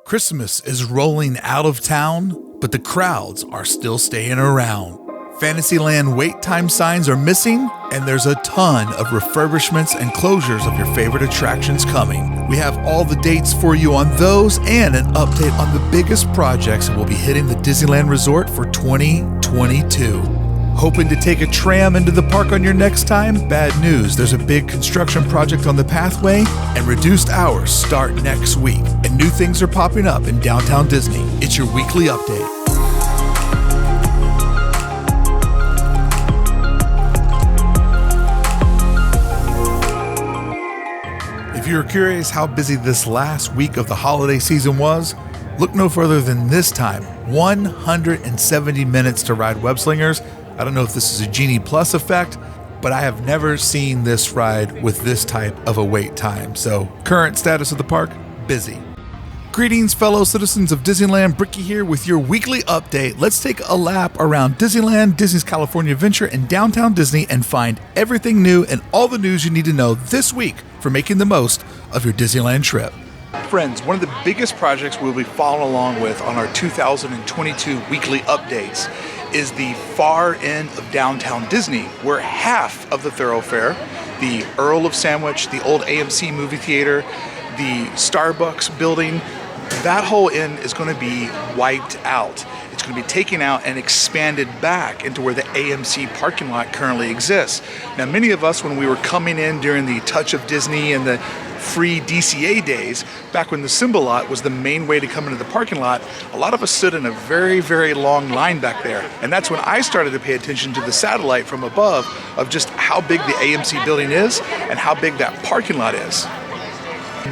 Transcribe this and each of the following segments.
Christmas is rolling out of town, but the crowds are still staying around. Fantasyland wait time signs are missing, and there's a ton of refurbishments and closures of your favorite attractions coming. We have all the dates for you on those and an update on the biggest projects that will be hitting the Disneyland Resort for 2022. Hoping to take a tram into the park on your next time? Bad news, there's a big construction project on the pathway, and reduced hours start next week, and new things are popping up in downtown Disney. It's your weekly update. If you're curious how busy this last week of the holiday season was, look no further than this time. 170 minutes to ride Web Slingers. I don't know if this is a Genie Plus effect, but I have never seen this ride with this type of a wait time. So, current status of the park, busy. Greetings, fellow citizens of Disneyland. Bricky here with your weekly update. Let's take a lap around Disneyland, Disney's California Adventure, and downtown Disney and find everything new and all the news you need to know this week for making the most of your Disneyland trip. Friends, one of the biggest projects we'll be following along with on our 2022 weekly updates is the far end of downtown Disney, where half of the thoroughfare, the Earl of Sandwich, the old AMC movie theater, the Starbucks building, that whole end is going to be wiped out. It's going to be taken out and expanded back into where the AMC parking lot currently exists. Now, many of us, when we were coming in during the Touch of Disney and the free DCA days, back when the Simba lot was the main way to come into the parking lot, a lot of us stood in a very, very long line back there. And that's when I started to pay attention to the satellite from above of just how big the AMC building is and how big that parking lot is.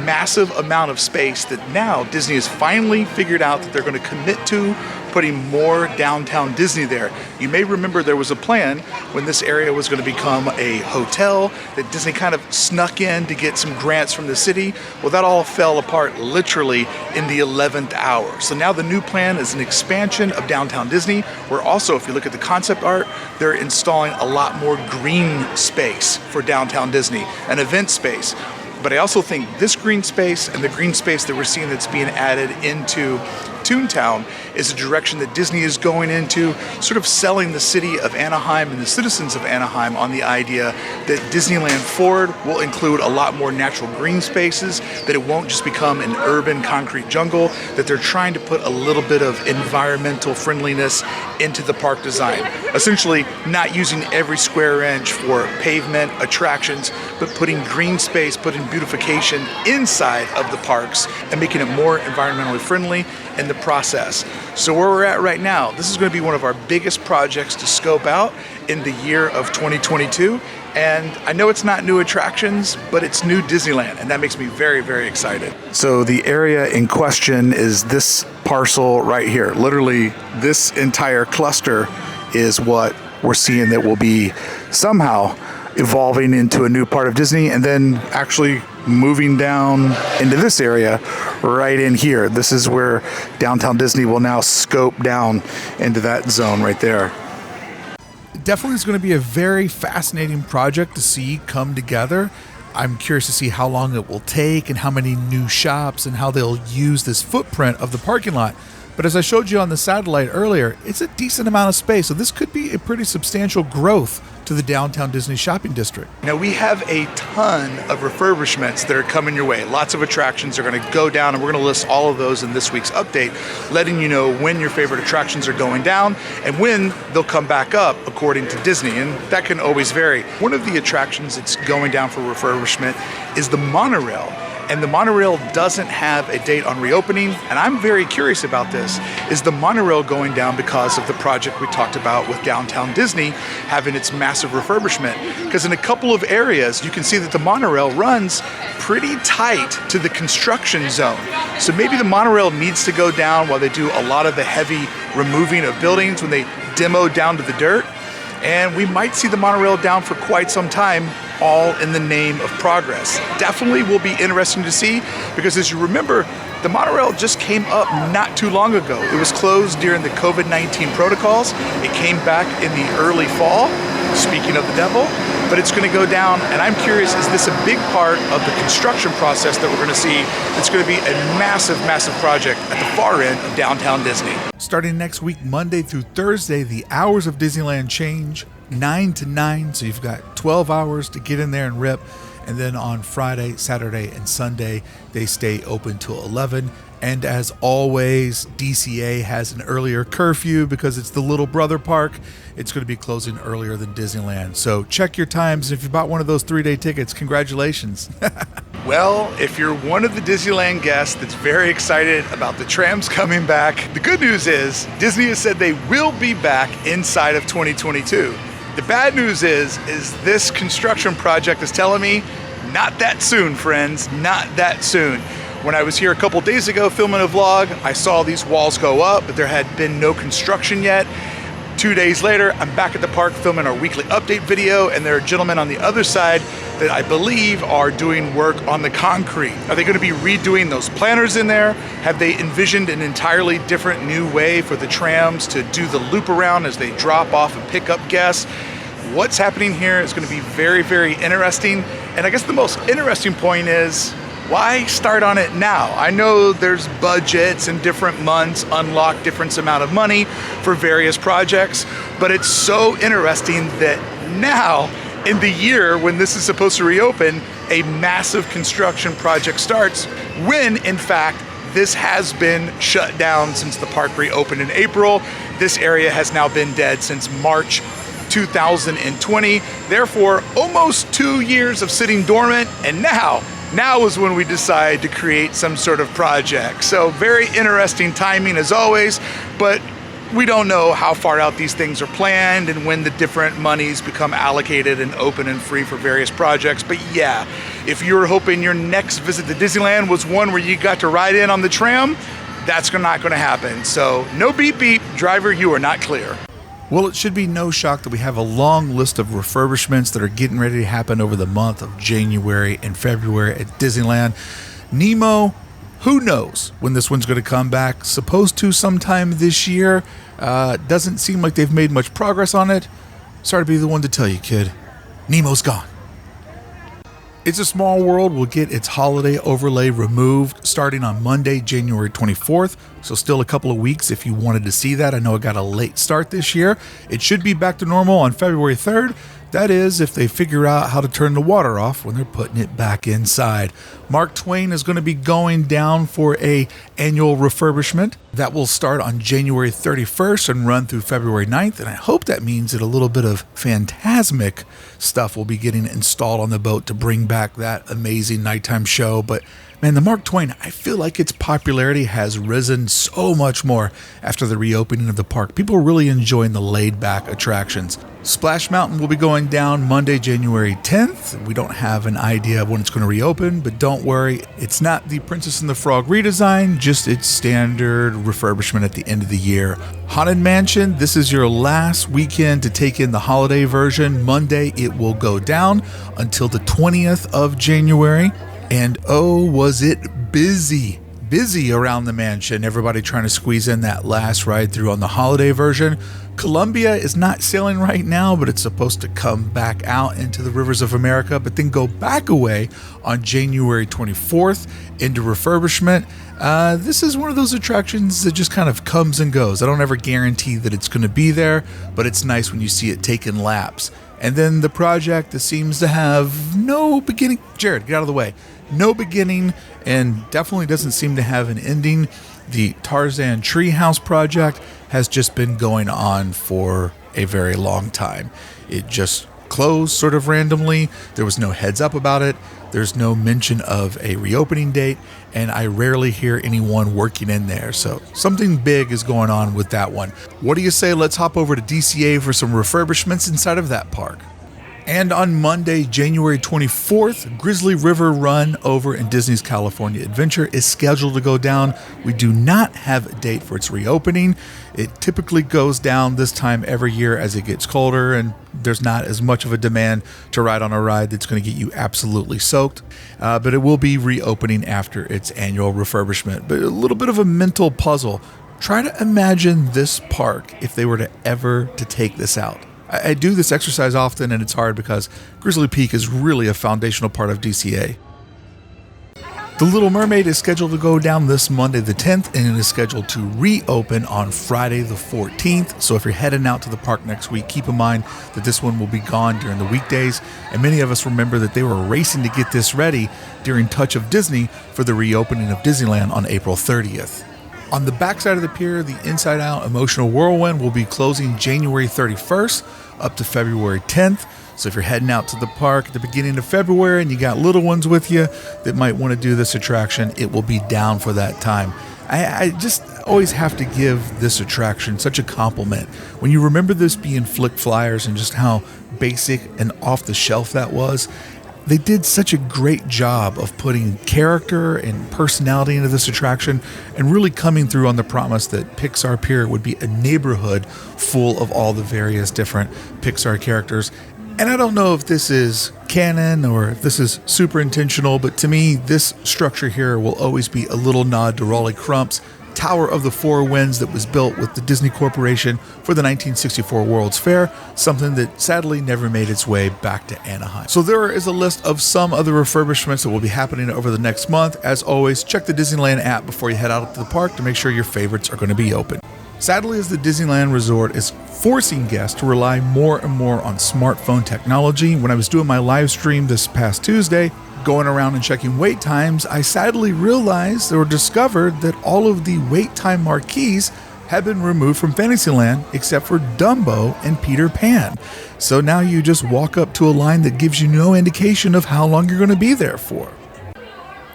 Massive amount of space that now Disney has finally figured out that they're going to commit to putting more downtown Disney there. You may remember there was a plan when this area was going to become a hotel that Disney kind of snuck in to get some grants from the city. Well, that all fell apart literally in the 11th hour. So now the new plan is an expansion of downtown Disney, where also, if you look at the concept art, they're installing a lot more green space for downtown Disney, an event space. But I also think this green space and the green space that we're seeing that's being added into Toontown is a direction that Disney is going into, sort of selling the city of Anaheim and the citizens of Anaheim on the idea that Disneyland Forward will include a lot more natural green spaces, that it won't just become an urban concrete jungle, that they're trying to put a little bit of environmental friendliness into the park design. Essentially, not using every square inch for pavement, attractions, but putting green space, putting beautification inside of the parks and making it more environmentally friendly in the process. So where we're at right now, this is going to be one of our biggest projects to scope out in the year of 2022. And I know it's not new attractions, but it's new Disneyland, and that makes me very, very excited. So the area in question is this parcel right here. Literally, this entire cluster is what we're seeing that will be somehow evolving into a new part of Disney, and then actually moving down into this area right in here. This is where downtown Disney will now scope down into that zone right there. Definitely is going to be a very fascinating project to see come together. I'm curious to see how long it will take and how many new shops and how they'll use this footprint of the parking lot. But as I showed you on the satellite earlier, it's a decent amount of space, so this could be a pretty substantial growth to the downtown Disney shopping district. Now, we have a ton of refurbishments that are coming your way. Lots of attractions are going to go down, and we're going to list all of those in this week's update, letting you know when your favorite attractions are going down and when they'll come back up according to Disney, and that can always vary. One of the attractions that's going down for refurbishment is the Monorail. And the Monorail doesn't have a date on reopening, and I'm very curious about this. Is the Monorail going down because of the project we talked about with downtown Disney having its massive refurbishment? Because in a couple of areas, you can see that the Monorail runs pretty tight to the construction zone. So maybe the Monorail needs to go down while they do a lot of the heavy removing of buildings when they demo down to the dirt. And we might see the Monorail down for quite some time, all in the name of progress. Definitely will be interesting to see, because as you remember, the Monorail just came up not too long ago. It was closed during the COVID-19 protocols. It came back in the early fall, speaking of the devil, but it's going to go down. And I'm curious, is this a big part of the construction process that we're going to see? It's going to be a massive, massive project at the far end of downtown Disney. Starting next week, Monday through Thursday, the hours of Disneyland change 9 to 9. So you've got 12 hours to get in there and rip. And then on Friday, Saturday, and Sunday, they stay open till 11. And as always, DCA has an earlier curfew because it's the little brother park. It's going to be closing earlier than Disneyland. So check your times. If you bought one of those 3-day tickets, congratulations. Well, if you're one of the Disneyland guests that's very excited about the trams coming back, the good news is Disney has said they will be back inside of 2022. The bad news is this construction project is telling me not that soon, friends, not that soon. When I was here a couple days ago filming a vlog, I saw these walls go up, but there had been no construction yet. 2 days later, I'm back at the park filming our weekly update video, and there are gentlemen on the other side that I believe are doing work on the concrete. Are they going to be redoing those planters in there? Have they envisioned an entirely different new way for the trams to do the loop around as they drop off and pick up guests? What's happening here is going to be very, very interesting. And I guess the most interesting point is, why start on it now? I know there's budgets and different months unlock different amount of money for various projects, but it's so interesting that now, in the year when this is supposed to reopen, a massive construction project starts when, in fact, this has been shut down since the park reopened in April. This area has now been dead since March 2020. Therefore, almost 2 years of sitting dormant, and now is when we decide to create some sort of project. So very interesting timing as always, but we don't know how far out these things are planned and when the different monies become allocated and open and free for various projects. But yeah, if you're hoping your next visit to Disneyland was one where you got to ride in on the tram, that's not going to happen. So no beep beep, driver, you are not clear. Well, it should be no shock that we have a long list of refurbishments that are getting ready to happen over the month of January and February at Disneyland. Nemo, who knows when this one's going to come back? Supposed to sometime this year. Doesn't seem like they've made much progress on it. Sorry to be the one to tell you, kid. Nemo's gone. It's a Small World will get its holiday overlay removed starting on Monday, January 24th. So still a couple of weeks if you wanted to see that. I know it got a late start this year. It should be back to normal on February 3rd. That is, if they figure out how to turn the water off when they're putting it back inside. Mark Twain is going to be going down for a annual refurbishment that will start on January 31st and run through February 9th. And I hope that means that a little bit of Fantasmic stuff will be getting installed on the boat to bring back that amazing nighttime show. But man, the Mark Twain, I feel like its popularity has risen so much more after the reopening of the park. People are really enjoying the laid-back attractions. Splash Mountain will be going down Monday, January 10th. We don't have an idea of when it's going to reopen, but don't worry, it's not the Princess and the Frog redesign, just its standard refurbishment at the end of the year. Haunted Mansion, this is your last weekend to take in the holiday version. Monday, it will go down until the 20th of January. And oh, was it busy around the mansion. Everybody trying to squeeze in that last ride through on the holiday version. Columbia is not sailing right now, but it's supposed to come back out into the rivers of America, but then go back away on January 24th into refurbishment. This is one of those attractions that just kind of comes and goes. I don't ever guarantee that it's going to be there, but it's nice when you see it taking laps. And then the project that seems to have no beginning. Jared, get out of the way. No beginning, and definitely doesn't seem to have an ending. The Tarzan Treehouse project has just been going on for a very long time. It just closed sort of randomly. There was no heads up about it. There's no mention of a reopening date, and I rarely hear anyone working in there. So something big is going on with that one. What do you say? Let's hop over to DCA for some refurbishments inside of that park. And on Monday, January 24th, Grizzly River Run over in Disney's California Adventure is scheduled to go down. We do not have a date for its reopening. It typically goes down this time every year as it gets colder and there's not as much of a demand to ride on a ride that's going to get you absolutely soaked. But it will be reopening after its annual refurbishment. But a little bit of a mental puzzle. Try to imagine this park if they were to ever to take this out. I do this exercise often, and it's hard because Grizzly Peak is really a foundational part of DCA. The Little Mermaid is scheduled to go down this Monday the 10th, and it is scheduled to reopen on Friday the 14th. So if you're heading out to the park next week, keep in mind that this one will be gone during the weekdays. And many of us remember that they were racing to get this ready during Touch of Disney for the reopening of Disneyland on April 30th. On the backside of the pier, the Inside Out Emotional Whirlwind will be closing January 31st up to February 10th. So if you're heading out to the park at the beginning of February and you got little ones with you that might want to do this attraction, it will be down for that time. I just always have to give this attraction such a compliment. When you remember this being Flick Flyers and just how basic and off the shelf that was, they did such a great job of putting character and personality into this attraction and really coming through on the promise that Pixar Pier would be a neighborhood full of all the various different Pixar characters. And I don't know if this is canon or if this is super intentional, but to me, this structure here will always be a little nod to Raleigh Crump's Tower of the Four Winds that was built with the Disney Corporation for the 1964 World's Fair, something that sadly never made its way back to Anaheim. So there is a list of some other refurbishments that will be happening over the next month. As always, check the Disneyland app before you head out to the park to make sure your favorites are going to be open. Sadly, as the Disneyland Resort is forcing guests to rely more and more on smartphone technology, when I was doing my live stream this past Tuesday, going around and checking wait times, I sadly realized or discovered that all of the wait time marquees have been removed from Fantasyland except for Dumbo and Peter Pan. So now you just walk up to a line that gives you no indication of how long you're going to be there for.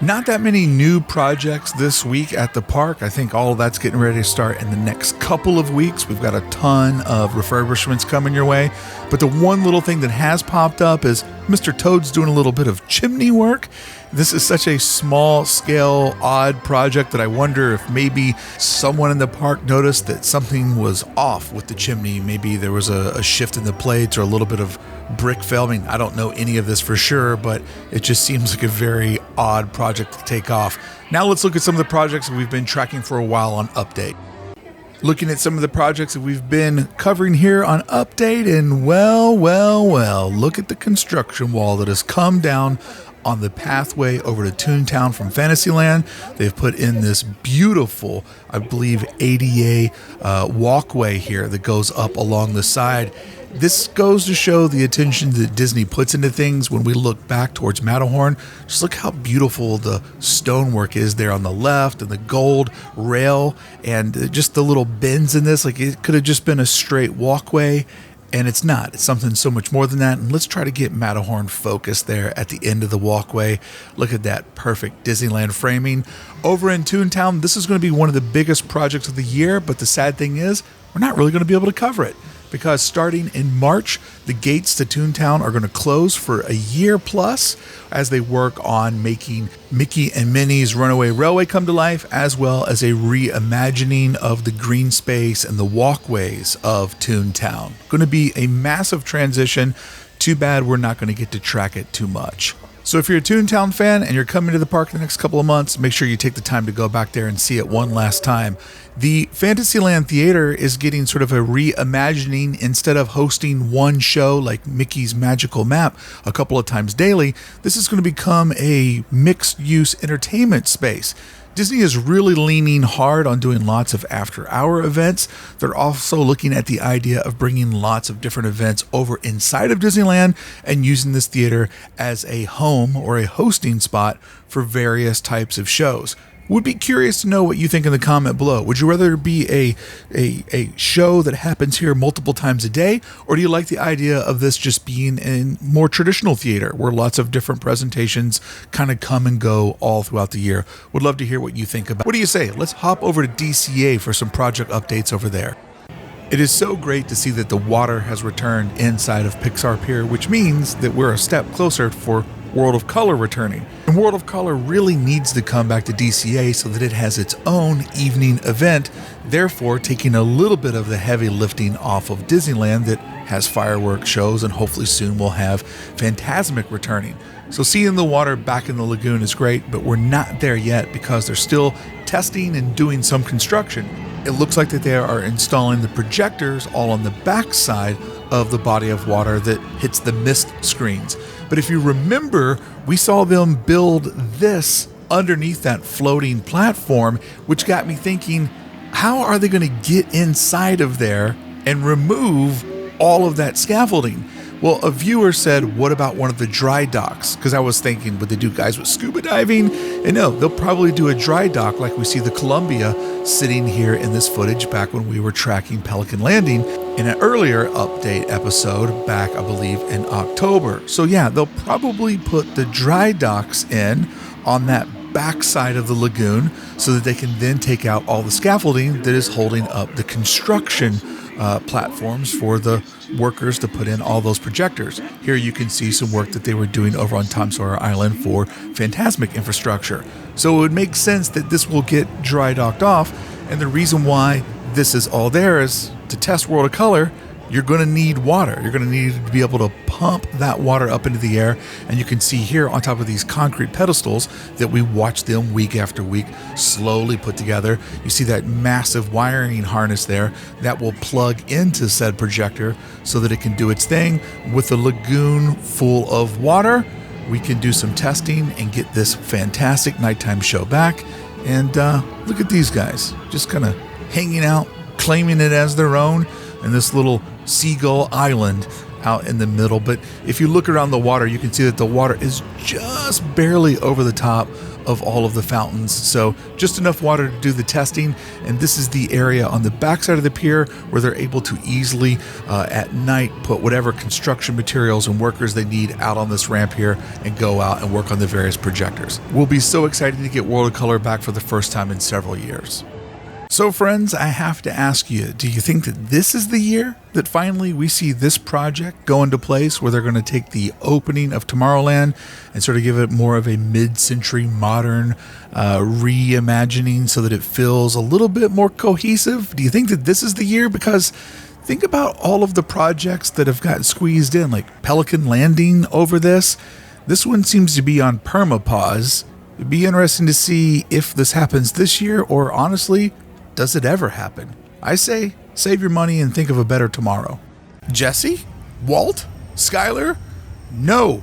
Not that many new projects this week at the park. I think all of that's getting ready to start in the next couple of weeks. We've got a ton of refurbishments coming your way. But the one little thing that has popped up is Mr. Toad's doing a little bit of chimney work. This is such a small scale, odd project that I wonder if maybe someone in the park noticed that something was off with the chimney. Maybe there was a shift in the plates or a little bit of brick filming. I don't know any of this for sure, but it just seems like a very odd project to take off. Now let's look at some of the projects that we've been tracking for a while on Update. Looking at some of the projects that we've been covering here on Update, and well, look at the construction wall that has come down on the pathway over to Toontown from Fantasyland. They've put in this beautiful, I believe, ADA walkway here that goes up along the side. This goes to show the attention that Disney puts into things when we look back towards Matterhorn. Just look how beautiful the stonework is there on the left and the gold rail and just the little bends in this. Like it could have just been a straight walkway, and it's not. It's something so much more than that. And let's try to get Matterhorn focused there at the end of the walkway. Look at that perfect Disneyland framing. Over in Toontown, this is going to be one of the biggest projects of the year, but the sad thing is we're not really going to be able to cover it, because starting in March, the gates to Toontown are going to close for a year plus as they work on making Mickey and Minnie's Runaway Railway come to life, as well as a reimagining of the green space and the walkways of Toontown. Going to be a massive transition. Too bad we're not going to get to track it too much. So if you're a Toontown fan and you're coming to the park the next couple of months, make sure you take the time to go back there and see it one last time. The Fantasyland Theater is getting sort of a reimagining. Instead of hosting one show like Mickey's Magical Map a couple of times daily, this is going to become a mixed-use entertainment space. Disney is really leaning hard on doing lots of after-hour events. They're also looking at the idea of bringing lots of different events over inside of Disneyland and using this theater as a home or a hosting spot for various types of shows. Would be curious to know what you think in the comment below. Would you rather be a show that happens here multiple times a day, or do you like the idea of this just being in more traditional theater where lots of different presentations kind of come and go all throughout the year? Would love to hear what you think about. What do you say? Let's hop over to DCA for some project updates over there. It is so great to see that the water has returned inside of Pixar Pier, which means that we're a step closer for World of Color returning. And World of Color really needs to come back to DCA so that it has its own evening event, therefore taking a little bit of the heavy lifting off of Disneyland that has fireworks shows, and hopefully soon we'll have Fantasmic returning. So seeing the water back in the lagoon is great, but we're not there yet because they're still testing and doing some construction. It looks like that they are installing the projectors all on the back side of the body of water that hits the mist screens. But if you remember, we saw them build this underneath that floating platform, which got me thinking, how are they going to get inside of there and remove all of that scaffolding? Well, a viewer said, what about one of the dry docks? Because I was thinking, would they do guys with scuba diving? And no, they'll probably do a dry dock like we see the Columbia sitting here in this footage back when we were tracking Pelican Landing in an earlier update episode back, I believe, in October. So yeah, they'll probably put the dry docks in on that backside of the lagoon so that they can then take out all the scaffolding that is holding up the construction platforms for the workers to put in all those projectors. Here you can see some work that they were doing over on Tom Sawyer Island for Fantasmic infrastructure. So it would make sense that this will get dry docked off, and the reason why this is all there is to test World of Color. You're going to need water. You're going to need to be able to pump that water up into the air. And you can see here on top of these concrete pedestals that we watch them week after week slowly put together. You see that massive wiring harness there that will plug into said projector so that it can do its thing. With a lagoon full of water, we can do some testing and get this fantastic nighttime show back. And look at these guys just kind of hanging out, claiming it as their own, and this little seagull island out in the middle. But if you look around the water, you can see that the water is just barely over the top of all of the fountains. So just enough water to do the testing. And this is the area on the backside of the pier where they're able to easily at night put whatever construction materials and workers they need out on this ramp here and go out and work on the various projectors. We'll be so excited to get World of Color back for the first time in several years. So friends, I have to ask you, do you think that this is the year that finally we see this project go into place where they're going to take the opening of Tomorrowland and sort of give it more of a mid-century modern reimagining so that it feels a little bit more cohesive? Do you think that this is the year? Because think about all of the projects that have gotten squeezed in, like Pelican Landing over this. This one seems to be on permapause. It'd be interesting to see if this happens this year, or honestly, does it ever happen? I say, save your money and think of a better tomorrow. Jesse? Walt? Skylar? No.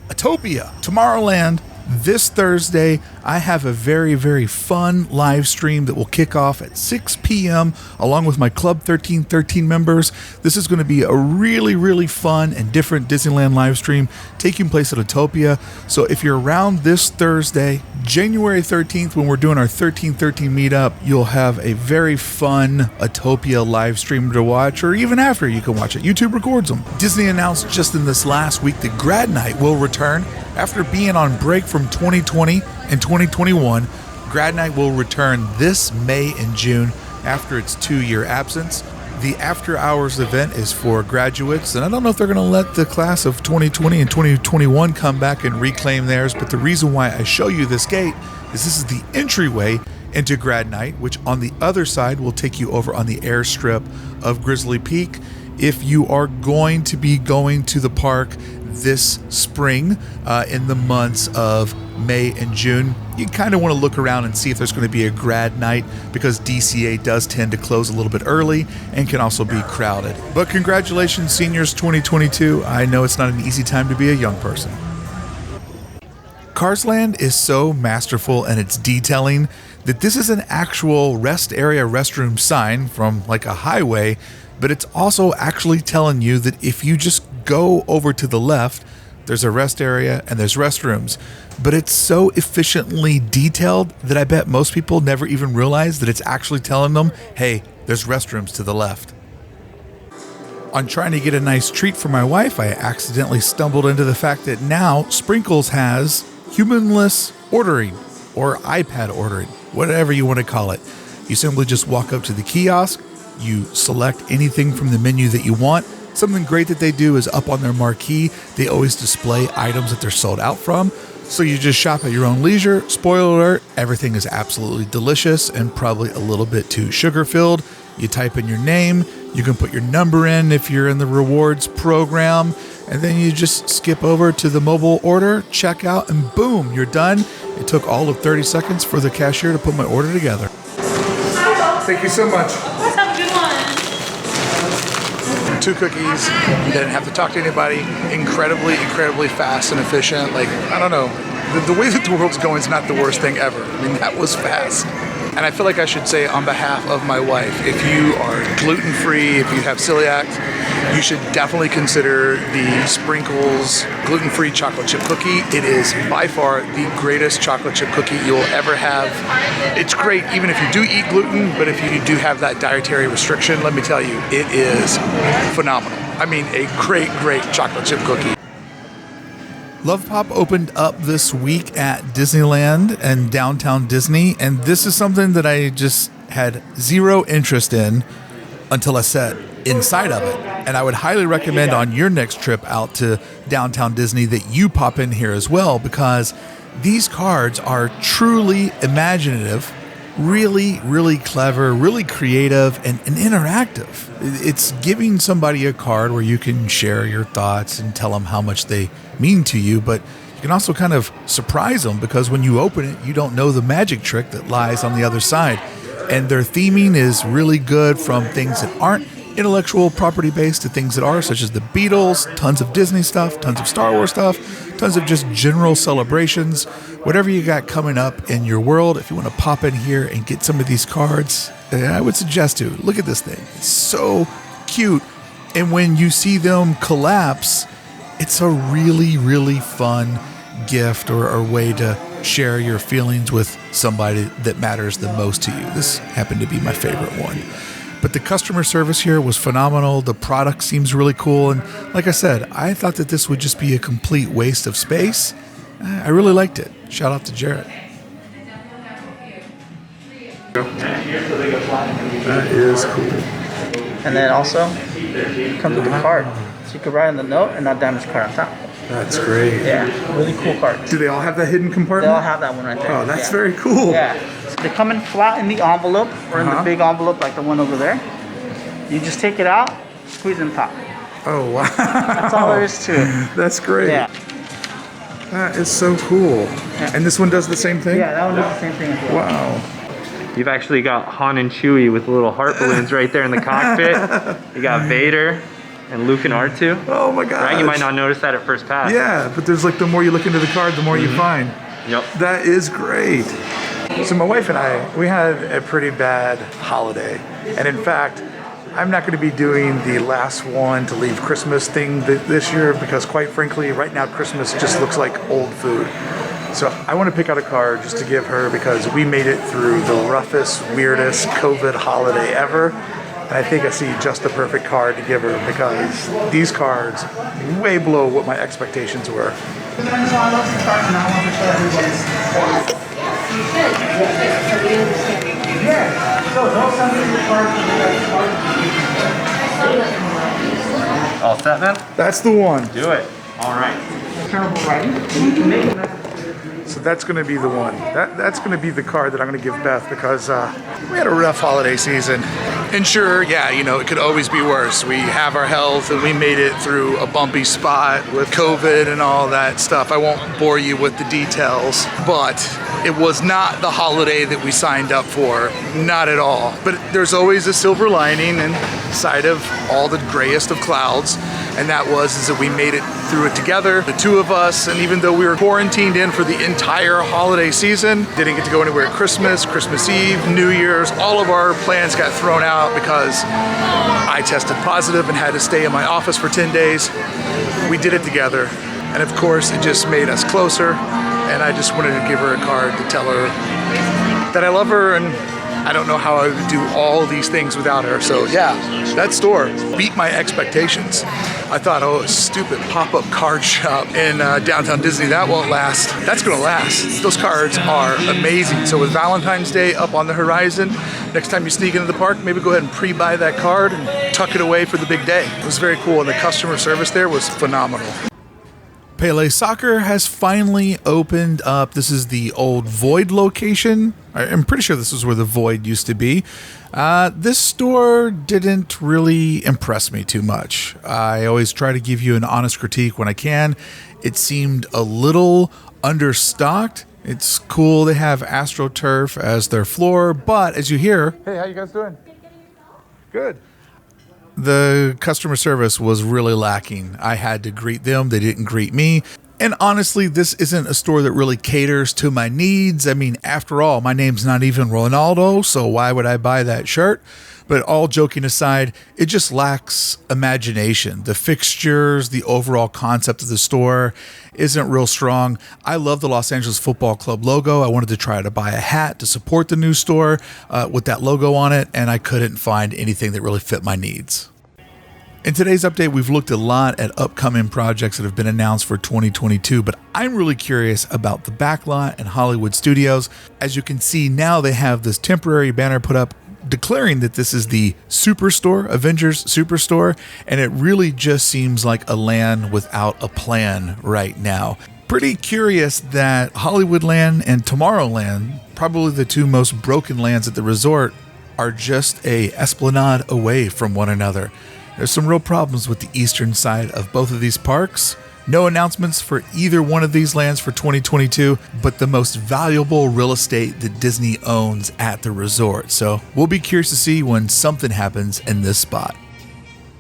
Atopia. Tomorrowland. This Thursday, I have a very, very fun live stream that will kick off at 6 p.m. along with my Club 1313 members. This is going to be a really, really fun and different Disneyland live stream taking place at Atopia. So if you're around this Thursday, January 13th, when we're doing our 1313 meetup, you'll have a very fun Atopia live stream to watch, or even after you can watch it. YouTube records them. Disney announced just in this last week that Grad Night will return. After being on break from 2020 and 2021, Grad Night will return this May and June after its 2-year absence. The after hours event is for graduates, and I don't know if they're going to let the class of 2020 and 2021 come back and reclaim theirs, but the reason why I show you this gate is this is the entryway into Grad Night, which on the other side will take you over on the airstrip of Grizzly Peak. If you are going to be going to the park this spring in the months of May and June, you kind of want to look around and see if there's going to be a Grad Night, because DCA does tend to close a little bit early and can also be crowded. But congratulations, seniors 2022. I know it's not an easy time to be a young person. Cars Land is so masterful in its detailing that this is an actual rest area restroom sign from like a highway, but it's also actually telling you that if you just go over to the left, there's a rest area and there's restrooms. But it's so efficiently detailed that I bet most people never even realize that it's actually telling them, hey, there's restrooms to the left. On trying to get a nice treat for my wife, I accidentally stumbled into the fact that now Sprinkles has humanless ordering, or iPad ordering, whatever you want to call it. You simply just walk up to the kiosk, you select anything from the menu that you want. Something great that they do is up on their marquee, they always display items that they're sold out from. So you just shop at your own leisure. Spoiler alert, everything is absolutely delicious and probably a little bit too sugar-filled. You type in your name, you can put your number in if you're in the rewards program, and then you just skip over to the mobile order, check out, and boom, you're done. It took all of 30 seconds for the cashier to put my order together. Thank you so much. Let's have a good one. 2 cookies. You didn't have to talk to anybody. Incredibly fast and efficient. Like, I don't know. The way that the world's going is not the worst thing ever. I mean, that was fast. And I feel like I should say on behalf of my wife, if you are gluten-free, if you have celiac, you should definitely consider the Sprinkles gluten-free chocolate chip cookie. It is by far the greatest chocolate chip cookie you will ever have. It's great even if you do eat gluten, but if you do have that dietary restriction, let me tell you, it is phenomenal. I mean, a great chocolate chip cookie. LovePop opened up this week at Disneyland and Downtown Disney, and this is something that I just had zero interest in until I sat inside of it. And I would highly recommend on your next trip out to Downtown Disney that you pop in here as well, because these cards are truly imaginative, really clever, really creative, and interactive. It's giving somebody a card where you can share your thoughts and tell them how much they mean to you, but you can also kind of surprise them, because when you open it, you don't know the magic trick that lies on the other side. And their theming is really good, from things that aren't intellectual property based to things that are, such as the Beatles, tons of Disney stuff, tons of Star Wars stuff, tons of just general celebrations. Whatever you got coming up in your world, if you want to pop in here and get some of these cards, I would suggest to. Look at this thing. It's so cute. And when you see them collapse, it's a really fun gift or way to share your feelings with somebody that matters the most to you. This happened to be my favorite one. But the customer service here was phenomenal. The product seems really cool. And like I said, I thought that this would just be a complete waste of space. I really liked it. Shout out to Jarrett. That is cool. And then also, it comes with a card. So you can write on the note and not damage the card on top. That's great. Yeah, really cool cards. Do they all have that hidden compartment? They all have that one right there. Oh, that's very cool. Yeah. So they come in flat in the envelope, or in the big envelope like the one over there. You just take it out, squeeze in top. Oh, wow. That's all there is to it. That's great. Yeah. That is so cool. Yeah. And this one does the same thing? Yeah, that one does the same thing as well. Wow. You've actually got Han and Chewie with little heart balloons right there in the cockpit. You got Vader and Luke and R2. Oh my god. Right? You might not notice that at first pass. Yeah, but there's like, the more you look into the card, the more you find. Yep. That is great. So my wife and I, we had a pretty bad holiday. And in fact, I'm not going to be doing the last one to leave Christmas thing this year, because quite frankly, right now Christmas just looks like old food. So I want to pick out a card just to give her, because we made it through the roughest, weirdest COVID holiday ever. And I think I see just the perfect card to give her, because these cards way below what my expectations were. All set, man? That's the one. Do it. All right. Terrible writing. So that's going to be the one. That's going to be the card that I'm going to give Beth, because we had a rough holiday season. And sure, yeah, you know, it could always be worse. We have our health, and we made it through a bumpy spot with COVID and all that stuff. I won't bore you with the details, but it was not the holiday that we signed up for. Not at all. But there's always a silver lining inside of all the grayest of clouds. And that is that we made it through it together, the two of us. And even though we were quarantined in for the entire holiday season, didn't get to go anywhere at Christmas, Christmas Eve, New Year's, all of our plans got thrown out because I tested positive and had to stay in my office for 10 days. We did it together. And of course, it just made us closer. And I just wanted to give her a card to tell her that I love her, and I don't know how I would do all these things without her. So yeah, that store beat my expectations. I thought, oh, a stupid pop-up card shop in downtown Disney, that won't last. That's gonna last. Those cards are amazing. So with Valentine's Day up on the horizon, next time you sneak into the park, maybe go ahead and pre-buy that card and tuck it away for the big day. It was very cool, and the customer service there was phenomenal. Pele Soccer has finally opened up. This is the old Void location. I'm pretty sure this is where the Void used to be. This store didn't really impress me too much. I always try to give you an honest critique when I can. It seemed a little understocked, It's cool. They have AstroTurf as their floor, but as you hear, hey, how you guys doing? Good. The customer service was really lacking. I had to greet them. They didn't greet me. And honestly, this isn't a store that really caters to my needs. I mean, after all, my name's not even Ronaldo, so why would I buy that shirt? But all joking aside, it just lacks imagination. The fixtures, the overall concept of the store isn't real strong. I love the Los Angeles Football Club logo. I wanted to try to buy a hat to support the new store with that logo on it, and I couldn't find anything that really fit my needs. In today's update, we've looked a lot at upcoming projects that have been announced for 2022, but I'm really curious about the Backlot and Hollywood Studios. As you can see now, they have this temporary banner put up declaring that this is the Superstore, Avengers Superstore, and it really just seems like a land without a plan right now. Pretty curious that Hollywoodland and Tomorrowland, probably the two most broken lands at the resort, are just a esplanade away from one another. There's some real problems with the eastern side of both of these parks. No announcements for either one of these lands for 2022, but the most valuable real estate that Disney owns at the resort. So we'll be curious to see when something happens in this spot.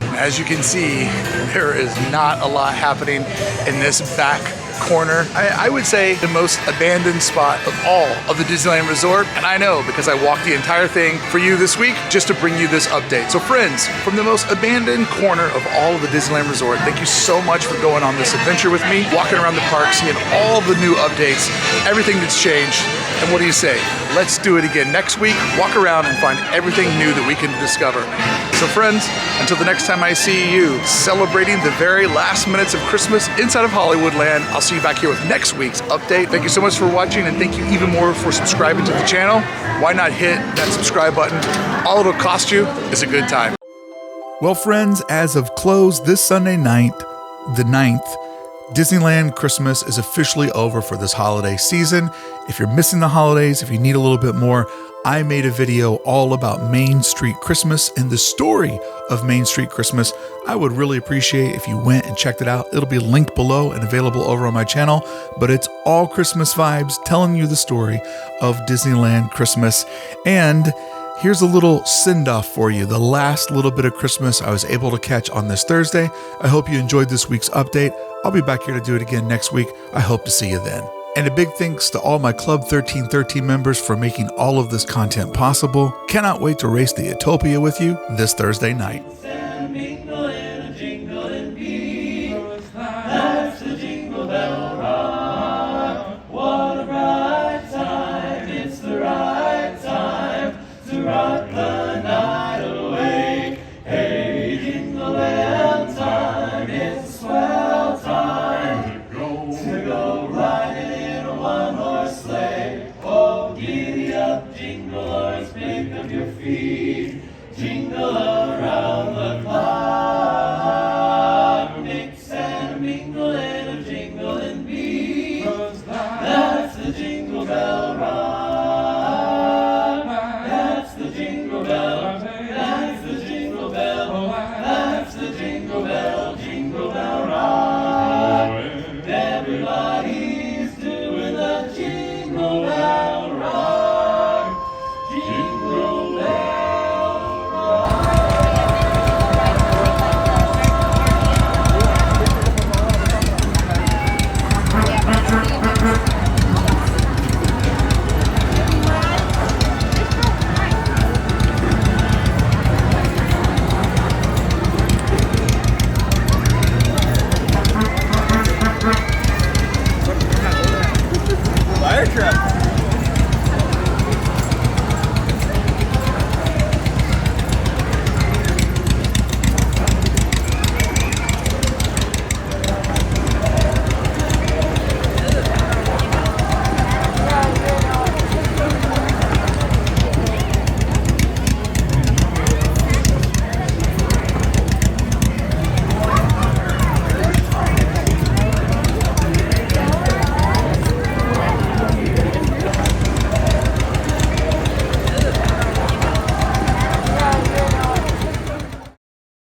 As you can see, there is not a lot happening in this back corner. I would say the most abandoned spot of all of the Disneyland Resort. And I know because I walked the entire thing for you this week just to bring you this update. So friends, from the most abandoned corner of all of the Disneyland Resort, thank you so much for going on this adventure with me, walking around the park, seeing all the new updates, everything that's changed. And what do you say? Let's do it again next week. Walk around and find everything new that we can discover. So friends, until the next time I see you celebrating the very last minutes of Christmas inside of Hollywoodland, I'll see you back here with next week's update. Thank you so much for watching, and thank you even more for subscribing to the channel. Why not hit that subscribe button? All it'll cost you is a good time. Well, friends, as of close this Sunday night, the 9th, Disneyland Christmas is officially over for this holiday season. If you're missing the holidays, if you need a little bit more, I made a video all about Main Street Christmas and the story of Main Street Christmas. I would really appreciate if you went and checked it out. It'll be linked below and available over on my channel, but it's all Christmas vibes telling you the story of Disneyland Christmas. And here's a little send-off for you, the last little bit of Christmas I was able to catch on this Thursday. I hope you enjoyed this week's update. I'll be back here to do it again next week. I hope to see you then. And a big thanks to all my Club 1313 members for making all of this content possible. Cannot wait to race the Utopia with you this Thursday night. Jingle around the clock.